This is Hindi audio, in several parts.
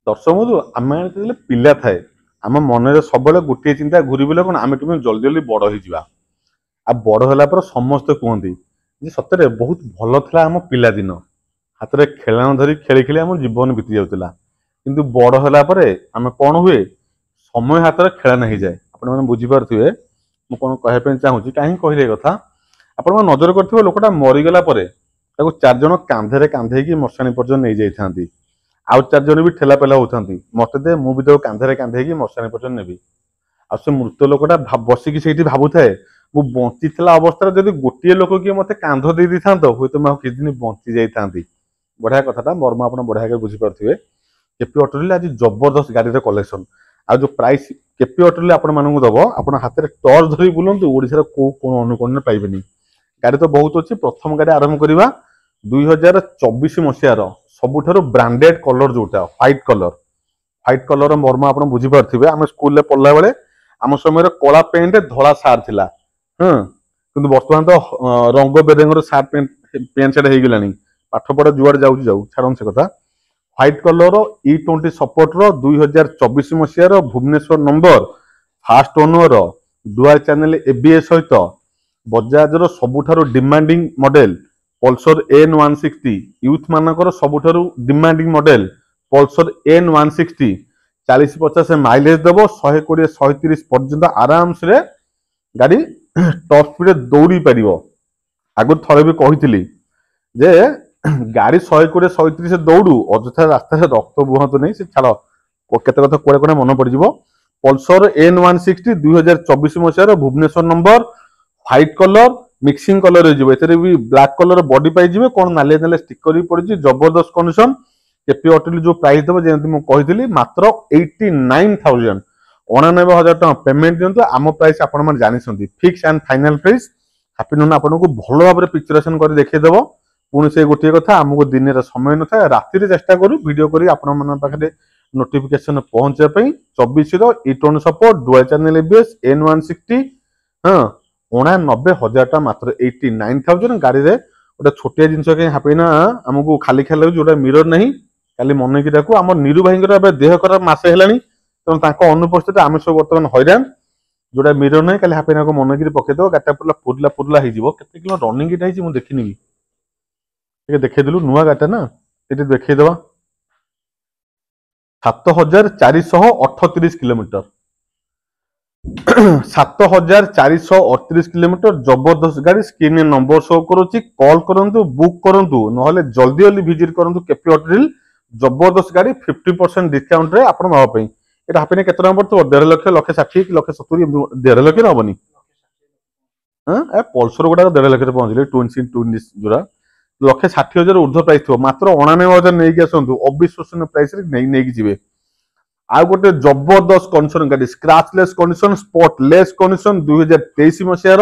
दर्शक बंधु आम पिला थाए आम मन सब गोटे चिंता घूरी बुले कौन आम केमी जल्दी जल्दी बड़ हो आ बड़ होला समस्ते कहते जे सतरे बहुत भल था आम पिला दिन हाथ में खेलाण धरी खेली खेली आम जीवन बीती जाऊला किंतु बड़ होला आम कौन हुए समय हाथ में खेलाना हो जाए आपने बुझीपारे मुझे कौन कहवाई चाहूँगी कहीं कहले कथा आप नजर कर लोकटा मरीगला चार जन कांधे कांधे मशाणी पर्यटन नहीं जाती आउ चार जन भी ठेला पेला होती मत दे मुझे कांधे कांधे मशाणी पर्यटन नेबी आ से मृत लोकटा बसिकी से भावुए मु बंची अवस्था जब गोटे लोक किए मत कांध दे दी था हूँ तो मैं किसी दिन बंची जाता बढ़िया कथा मर्म आप बढ़िया बुझीपारे केपी अटोल आज जबरदस्त गाड़ी कलेक्शन आ जो प्राइस केपी अटोल आपको दब आप हाथ में टर्च धरी बुलूँ ओडार कौ कौन अनुकोण पाइबेनि गाड़ी तो बहुत अच्छी प्रथम गाड़ी आरंभ करवा 2024 मसीहार सबुठारु ब्रांडेड कलर जोटा व्हाइट कलर मर्म आप बुझीपारे आम स्कूल में पढ़ला बेले आम समय कला पेंट धला सार्ट थिला किंतु बर्तमान तो रंग बेरंगर सार्ट पेंट सार्ट हो गला पाठ पढ़ा जुआड़ जाऊ छाड़ से कथा व्हाइट कलर E20 सपोर्ट 2024 मसीहार Bhubaneswar number first owner dual channel ABS सहित बजाजर सबुठारु demanding model Pulsar N160 youth मानकर सबुठारु demanding model Pulsar N160 40-50 mileage देव 120-130 पर्यंत आराम से गाड़ी टॉप स्पीड दौड़ी पार आगु थरे भी कही जे गाड़ी 120-130 दौड़ू अଯଥା रास्ता से रक्त बुहतु नहीं से छाड़ केते कथा कोड़े कोड़े मन पड़ पल्सर N160 2024 मसीहार Bhubaneswar number white colour mixing colour भी ब्लैक कलर बॉडी पाई कौन नाले नाले स्टिकर भी पड़ी जबरदस्त कंडीशन केपी अटोल जो प्राइस देव जमी मुझे मात्र 89,000 99,000 टका पेमेंट दिंतु आम प्राइस आपने जानते fix and final price happy नून आपको भल भाव पिक्चरेसन कर देखीदेव पुणी से गोटे कथा आमको दिन में समय न था राति चेष्टा करूँ वीडियो कर पाखे नोटिफिकेशन पहुंचापी 24 E20 support dual channel ABS N160 हाँ 99,000 टका मात्र 89,000 गाड़ी रे गोटे छोटिया जिनस कहीं हापी ना आमको खाली खाली जो मिरर नहीं खाली मन की डाकू आम नीरू भाई देह खराब मसे है तेनाली अनुपस्थित आम सब बर्तमान हैरान जोटा मिरर नहीं खाली हापी को मन की पकईदेव गाड़ी पूरा पुरला पुरला होते किलो रनिंग मुझे देखनी देखदेलु नुआ गाटा ना ये देखईदवा 7,438 किलोमीटर 7,438 किलोमीटर जबरदस्त गाड़ी स्क्रीन में नंबर शो करुच्ची कॉल करंतु बुक करंतु नहले जल्दी जल्दी विजिट करंतु केपी अटोल जबरदस्त गाड़ी 50% डिस्काउंट रे आपण नवा पई एटा हापने केते टका पड़तो 1.5 लाख 1,60,000 कि 1,70,000 1.5 लाख नबनी हां ए पल्सर गुडा 1.5 लाख रे पहुंचले 20 जोरा 1,60,000 ऊर्ध्व प्राइस थो मात्र 99,000 नहीं आसतु अविश्वसनीय प्राइस रे नहीं जीवे आ गोटे जबरदस्त कंडीशन गाड़ी स्क्रैचलेस कंडीशन स्पॉटलेस कंडीशन 2023 मसीहार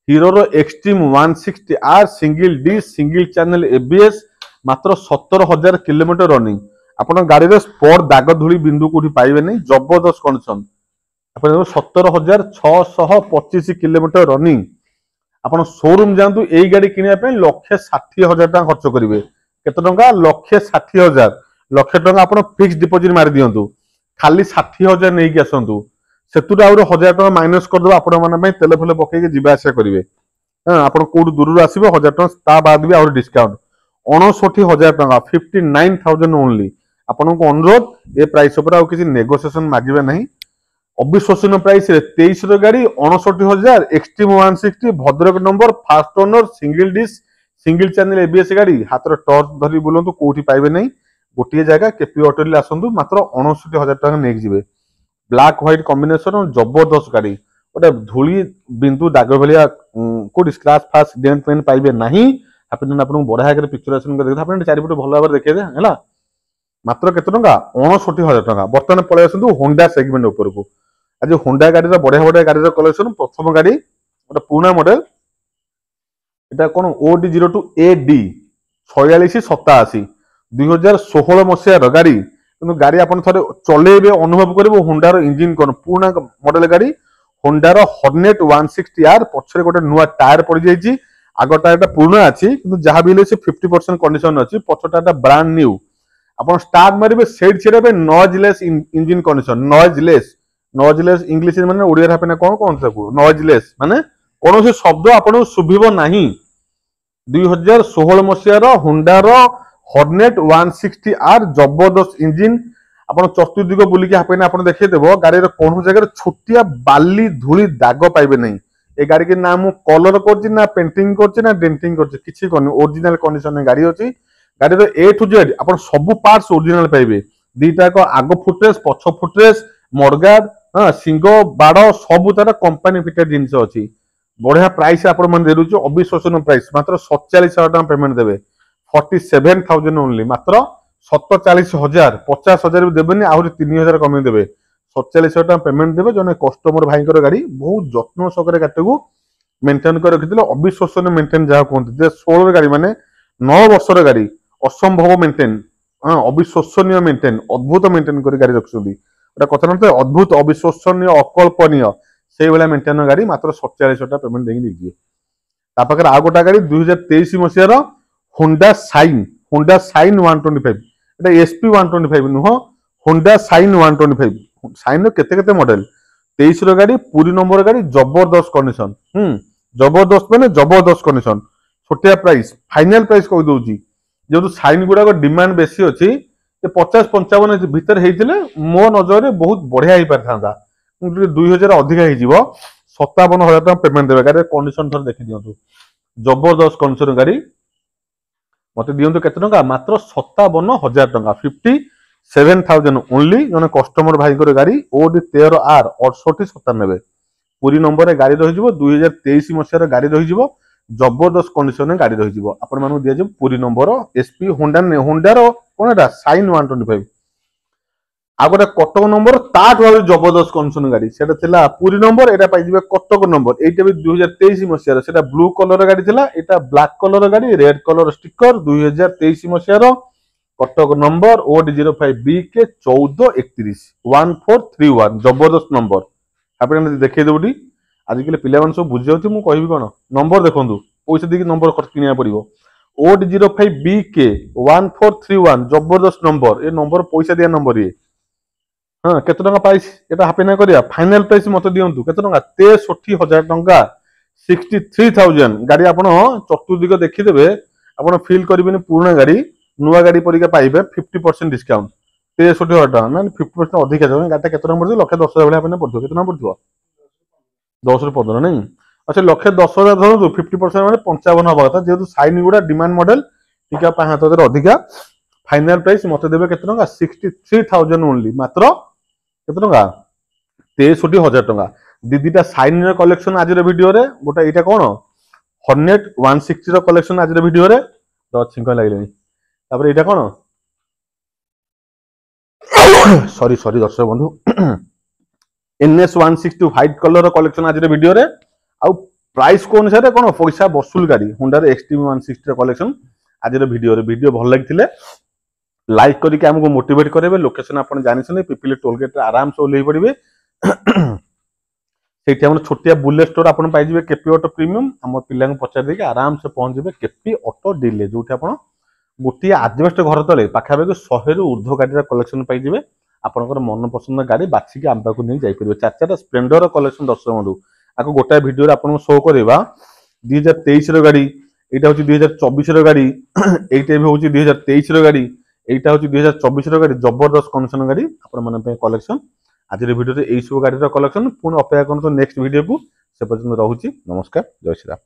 Hero Xtreme 160R single D single channel ABS मात्र 17,000 किलोमीटर रनिंग आपण गाड़ी रे स्पॉट दाग धूली बिंदु कोठी पाइबे नहीं जबरदस्त कंडीशन आपण 17,625 किलोमीटर रनिंग आपण शोरूम जातु यही गाड़ी किनिया 1,60,000 टका खर्च करेंगे केते टका 1,60,000 लक्ष टका आप फिक्स डिपोजिट मारी दिंतु खाली 60,000 नहीं आसतु से 1,000 टका माइनस करदे आपण तेल फेल पकईके जीवा आसा करेंगे हाँ आप दूर आसवे 1,000 टका बाद भी आउट डिस्काउंट 59,000 टका 59,000 ओनली आपन को अनुरोध ए प्राइस पर किसी नेगोशिएशन मांगे ना अविश्वसनीय प्राइस 23 गाड़ी 59,000 extreme 160 Bhadrak number first owner single dish single channel ABS गाड़ी हाथ में टर्च धरी बुलंतु कोठी पाइबे नहीं गोटे जगह केपी अटोल आसतु मात्र 59,000 टका नहीं जीवे ब्लैक व्हाइट कॉम्बिनेशन जबरदस्त गाड़ी गोटे धूली बिंदु दाग भाया कोड स्क्रैच फास्ट डेंट पेन पाइबे नहीं आपन आपन बढ़िया पिक्चरेसन कर देखा चारिपटे भल भाव देखिए है मात्र केते टका 59,000 टका बर्तमान पलि आसतु होंडा सेगमेंट ऊपर को आज होंडा गाड़ी बढ़िया बढ़िया गाड़ी कलेक्शन प्रथम गाड़ी गोटे पुराना मॉडल এটা কোন OD02 AD 4687 2016 मसीहार गाड़ी কিন্তু গাড়ি আপন থরে চলেবে অনুভব করিব হোন্ডার ইঞ্জিন কোন পুরোনা মডেল গাড়ি হোন্ডার হর্নেট 160R পছরে গোটে নুয়া টায়ার পড়ি যাইছি আগ টায়ারটা পুরোনা আছে কিন্তু যাহা বিলে সে 50% কন্ডিশন আছে পছটা এটা ব্র্যান্ড নিউ ଆପଣ ଷ୍ଟାର୍ଟ ମାରିବେ ସେଇଠି ଛିଡ଼ା ହେବେ ନଏଜଲେସ୍ ଇଞ୍ଜିନ କଣ୍ଡିସନ ନଏଜଲେସ୍ ଇଂଲିଶ ମାନେ ଓଡ଼ିଆରେ ହେବେ ନା କଣ କହନ୍ତି ତାକୁ ନଏଜଲେସ୍ ମାନେ କୌଣସି ଶବ୍ଦ ଆପଣଙ୍କୁ ଶୁଭିବ ନାହିଁ 2016 ମସିହାର ହୁଣ୍ଡାର ହର୍ନେଟ 160R ଜବରଦସ୍ତ ଇଞ୍ଜିନ ଆପଣ ଚତୁର୍ଦିଗ ବୁଲିକି ହାପେନ ଆପଣ ଦେଖେଇଦେବ ଗାଡ଼ିର କୌଣସି ଜାଗାରେ ଛୋଟିଆ ବାଲି ଧୂଳି ଦାଗ ପାଇବେ ନାହିଁ ଏ ଗାଡ଼ି କି ନା ମୁଁ କଲର କରୁଛି ନା ପେଣ୍ଟିଂ କରୁଛି ନା ଡେଣ୍ଟିଂ କରୁଛି କିଛି କରୁନି ଓରିଜିନାଲ କଣ୍ଡିସନରେ ଗାଡ଼ି ଅଛି ଗାଡ଼ିର A to Z ଆପଣ ସବୁ ପାର୍ଟସ ଓରିଜିନାଲ ପାଇବେ ଦିଟାକ ଆଗ ଫୁଟରେସ୍ ପଛ ଫୁଟରେସ୍ ମଡଗାର୍ଡ ସିଂହ ବାଡ଼ ସବୁ ତାର କମ୍ପାନୀ ଫିଟେଡ୍ ଜିନିଷ ଅଛି ବଢିଆ ପ୍ରାଇସ୍ ଆପଣ ମାନେ ଦେଉଛି ଅବିଶ୍ୱସନୀୟ ପ୍ରାଇସ୍ ମାତ୍ର 47,000 ଟଙ୍କା ପେମେଣ୍ଟ ଦେବେ 47,000 ଓନ୍ଲି ମାତ୍ର 47,000 50,000 ବି ଦେବେନି ଆହୁରି 3,000 କମେଇ ଦେବେ 47,000 ଟଙ୍କା ପେମେଣ୍ଟ ଦେବେ ଜଣେ କଷ୍ଟମର ଭାଇଙ୍କର ଗାଡ଼ି ବହୁତ ଯତ୍ନ ସହକାରେ ଗାଡ଼ିଟାକୁ ମେଣ୍ଟେନ୍ କରି ରଖିଥିଲେ ଅବିଶ୍ୱସନୀୟ ମେଣ୍ଟେନ୍ ଯାହା କୁହନ୍ତି 2016 ଗାଡ଼ି ମାନେ 9 ବର୍ଷର ଗାଡ଼ି ଅସମ୍ଭବ ମେଣ୍ଟେନ୍ ଅବିଶ୍ୱସନୀୟ ମେଣ୍ଟେନ୍ ଅଦ୍ଭୁତ ମେଣ୍ଟେନ୍ କରି ଗାଡ଼ି ରଖୁଛନ୍ତି এটা কথা নয় অদ্ভুত অবিশ্বসনীয় অকল্পনীয় সেইভাবে মেଣ୍ଟେନ୍ ଗାଡ଼ି ମାତ୍ର 47,000 ଟଙ୍କା ପେମେଣ୍ଟ ଦେଇକି ନେଇଯିବେ ତା ପାଖରେ ଆଉ ଗୋଟେ ଗାଡ଼ି 2023 ମସିହାର ହୋଣ୍ଡା ସାଇନ୍ 125 এটা SP 125 ନୁହଁ ହୋଣ୍ଡା ସାଇନ୍ 125 ସାଇନ୍ର କେତେ କେତେ ମଡେଲ 23 ର ଗାଡ଼ି ପୁରୀ ନମ୍ବର ଗାଡ଼ି ଜବରଦସ୍ତ କଣ୍ଡିସନ ଜବରଦସ୍ତ ମାନେ ଜବରଦସ୍ତ କଣ୍ଡିସନ ଛୋଟିଆ ପ୍ରାଇସ୍ ଫାଇନାଲ ପ୍ରାଇସ୍ କହିଦଉଛି ଯେହେତୁ ସାଇନ୍ ଗୁଡାକ ଡିମାଣ୍ଡ ବେଶୀ ଅଛି 50-55 ଭିତରେ ହେଇଥିଲେ ମୋ ନଜରରେ ବହୁତ ବଢିଆ ହେଇପାରିଥାନ୍ତା 2,000 ଅଧିକା ହେଇଯିବ 57,000 ଟଙ୍କା ପେମେଣ୍ଟ ଦେବେ ଗାଡ଼ି କଣ୍ଡିସନ ଥରେ ଦେଖି ଦିଅନ୍ତୁ ଜବରଦସ୍ତ କଣ୍ଡିସନ ଗାଡ଼ି ମତେ ଦିଅନ୍ତୁ କେତେ ଟଙ୍କା ମାତ୍ର 57,000 ଟଙ୍କା 57,000 ଓନ୍ଲି ଜଣେ କଷ୍ଟମର ଭାଇଙ୍କର ଗାଡ଼ି OD 13R 6897 ପୁରୀ ନମ୍ବରରେ ଗାଡ଼ି ରହିଯିବ 2023 ମସିହାର ଗାଡ଼ି ରହିଯିବ ଜବରଦସ୍ତ କଣ୍ଡିସନରେ ଗାଡ଼ି ରହିଯିବ ଆପଣମାନଙ୍କୁ ଦିଆଯିବ ପୁରୀ ନମ୍ବର SP ହୋଣ୍ଡାର କଣ ଏଟା ସାଇନ୍ 125 ଆଉ ଗୋଟେ କଟକ ନମ୍ବର ତାଠୁ ଆହୁରି ଜବରଦସ୍ତ କଣ୍ଡିସନ ଗାଡ଼ି ସେଟା ଥିଲା ପୁରୀ ନମ୍ବର ଏଟା ପାଇଯିବେ କଟକ ନମ୍ବର ଏଇଟା ବି 2023 ମସିହାର ସେଟା ବ୍ଲୁ କଲର ଗାଡ଼ି ଥିଲା ଏଟା ବ୍ଲାକ୍ କଲର ଗାଡ଼ି ରେଡ୍ କଲର ଷ୍ଟିକର 2023 ମସିହାର କଟକ ନମ୍ବର OD 05 BK 1431 1431 ଜବରଦସ୍ତ ନମ୍ବର ଆପଣ ଦେଖେଇ ଦେବୁଟି ଆଜିକାଲି ପିଲାମାନେ ସବୁ ବୁଝି ଯାଉଛି ମୁଁ କହିବି କଣ ନମ୍ବର ଦେଖନ୍ତୁ ପଇସା ଦେଇକି ନମ୍ବର କିଣିବାକୁ ପଡିବ OD 05 BK 1431 ଜବରଦସ୍ତ ନମ୍ବର ଏ ନମ୍ବର ପଇସା ଦିଆ ନମ୍ବର ଇଏ କେତେ ଟଙ୍କା ପ୍ରାଇସ୍ এটা ହାପେନା କରିବା ଫାଇନାଲ ପ୍ରାଇସ୍ ମତେ ଦିଅନ୍ତୁ କେତେ ଟଙ୍କା 63,000 ଟଙ୍କା 63,000 ଗାଡ଼ି ଆପଣ ଚତୁର୍ଦିଗ ଦେଖିଦେବେ ଆପଣ ଫିଲ୍ କରିବେନି ପୁରୁଣା ଗାଡ଼ି ନୂଆ ଗାଡ଼ି ପରିକା ପାଇବେ 50% ଡିସକାଉଣ୍ଟ 63,000 ଟଙ୍କା ମାନେ 50% ଅଧିକା ଯାଉ ଗାଡ଼ିଟା କେତେ ଟଙ୍କା ପଡିବ 1,10,000 ଭଳିଆ ଆପଣ ପଡିବ କେତେ ଟଙ୍କା ପଡିବ 10 ରୁ 15 ନାଇଁ ଆଚ୍ଛା 1,10,000 ଧରନ୍ତୁ 50% ମାନେ 55 ହବା କଥା ଯେହେତୁ ସାଇନ୍ ଗୁଡା ଡିମାଣ୍ଡ ମଡେଲ ଟିକେ 5,000 ଅଧିକା फाइनल प्राइस मत देवे केते टंका 63,000 ओनली मात्र केते टंका 63,000 टंका दीदीटा साइन कलेक्शन आज वीडियो रे गोटा एटा कोन हॉर्नेट 160 रो कलेक्शन आज वीडियो रे तो छिंक लागलेनी तापर एटा कोन सॉरी सॉरी दर्शक बंधु NS 160 व्हाइट कलर रो कलेक्शन आज वीडियो रे आ प्राइस को अनुसार कोन पैसा वसूल गाड़ी होंडा रे एक्सट्रीम 160 रो कलेक्शन आज वीडियो भल लगी लाइक करके हमको मोटिवेट करेंगे लोकेशन आप जानी पिपिली टोलगेट आराम से ओल्ल पड़े से छोटिया बुलेट स्टोर आप पाइबे केपी ऑटो प्रीमियम आम पिला पचार देके आराम से पहुंचे केपी ऑटो डिले जो आप गोटे आजबेस्ट घर तले पाखापाखि 100 रु ऊर्ध्व गाड़ी कलेक्शन पाइबे आपंकर मन पसंद गाड़ी बाछिकी आम पाक नहीं जापर चार स्प्लेंडर कलेक्शन दर्शक बंधु आपको गोटाए भिडियो आपको शो करवा 2023 गाड़ी यहाँ हूँ 2024 गाड़ी यहाँ भी हूँ 2023 गाड़ी এইটা হচ্ছে 2024 র গাড়ি জবরদস্ত কন্ডিশন গাড়ি আপনার কলেকশন আজের ভিডিওতে এই সব গাড়ির কলেকশন পুଣି অপেক্ষা করুন নেক্সট ভিডিও কু সে পর্যন্ত রহুছি নমস্কার জয় শ্রীরাম।